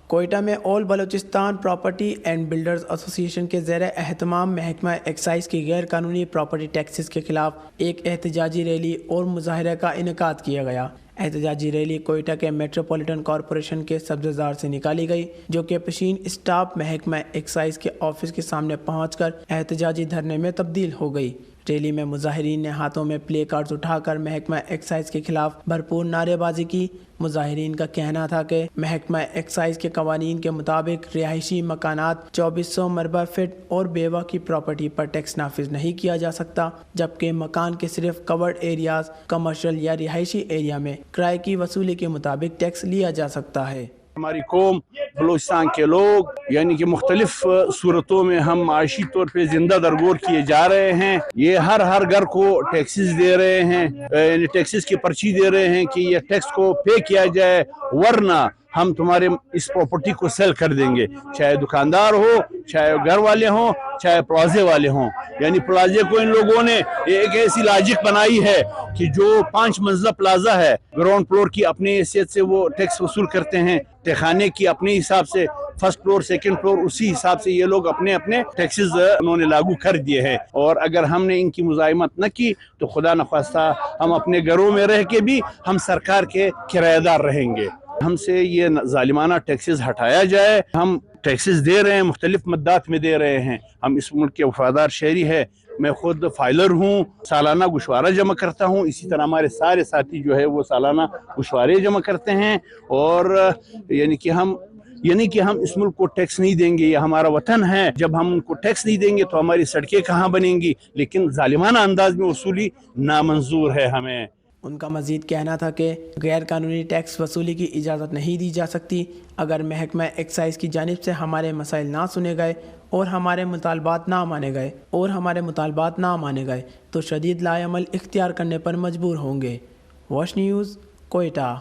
کوئٹہ میں آل Balochistan property and builders ایسوسی ایشن کے زیر اہتمام محکمہ ایکسائز کی غیر قانونی پراپرٹی ٹیکسز کے خلاف ایک احتجاجی ریلی اور مظاہرے کا انعقاد کیا گیا۔ احتجاجی ریلی کوئٹہ کے میٹروپولیٹن کارپوریشن کے سبززار سے نکالی گئی، جو کہ پشین اسٹاف محکمہ ایکسائز کے آفس کے سامنے پہنچ کر احتجاجی دھرنے میں تبدیل ہو گئی۔ ریلی میں مظاہرین نے ہاتھوں میں پلے کارڈز اٹھا کر محکمہ ایکسائز کے خلاف بھرپور نعرے بازی کی۔ مظاہرین کا کہنا تھا کہ محکمہ ایکسائز کے قوانین کے مطابق رہائشی مکانات 2400 مربع فٹ اور بیوہ کی پراپرٹی پر ٹیکس نافذ نہیں کیا جا سکتا، جبکہ مکان کے صرف کورڈ ایریاز، کمرشل یا رہائشی ایریا میں کرائے کی وصولی کے مطابق ٹیکس لیا جا سکتا ہے۔ ہماری قوم بلوچستان کے لوگ یعنی کہ مختلف صورتوں میں ہم معاشی طور پہ زندہ درگور کیے جا رہے ہیں۔ یہ ہر گھر کو ٹیکسز دے رہے ہیں، یعنی ٹیکسز کی پرچی دے رہے ہیں کہ یہ ٹیکس کو پے کیا جائے، ورنہ ہم تمہارے اس پراپرٹی کو سیل کر دیں گے، چاہے دکاندار ہو، چاہے گھر والے ہوں، چاہے پلازے والے ہوں۔ یعنی پلازے کو ان لوگوں نے ایک ایسی لاجک بنائی ہے کہ جو 5 منزلہ پلازہ ہے، گراؤنڈ فلور کی اپنی حیثیت سے وہ ٹیکس وصول کرتے ہیں، تہخانے کی اپنے حساب سے، فرسٹ فلور سیکنڈ فلور اسی حساب سے یہ لوگ اپنے ٹیکسز انہوں نے لاگو کر دیے ہیں۔ اور اگر ہم نے ان کی مزاحمت نہ کی تو خدا نخواستہ ہم اپنے گھروں میں رہ کے بھی ہم سرکار کے کرایہ دار رہیں گے۔ ہم سے یہ ظالمانہ ٹیکسز ہٹایا جائے۔ ہم ٹیکسز دے رہے ہیں، مختلف مدات میں دے رہے ہیں۔ ہم اس ملک کے وفادار شہری ہیں۔ میں خود فائلر ہوں، سالانہ گوشوارہ جمع کرتا ہوں، اسی طرح ہمارے سارے ساتھی جو ہے وہ سالانہ گوشوارے جمع کرتے ہیں۔ اور یعنی کہ ہم اس ملک کو ٹیکس نہیں دیں گے، یہ ہمارا وطن ہے۔ جب ہم ان کو ٹیکس نہیں دیں گے تو ہماری سڑکیں کہاں بنیں گی؟ لیکن ظالمانہ انداز میں وصولی نامنظور ہے ہمیں۔ ان کا مزید کہنا تھا کہ غیر قانونی ٹیکس وصولی کی اجازت نہیں دی جا سکتی۔ اگر محکمہ ایکسائز کی جانب سے ہمارے مسائل نہ سنے گئے اور ہمارے مطالبات نہ مانے گئے تو شدید لاعمل اختیار کرنے پر مجبور ہوں گے۔ Wash news, Quetta.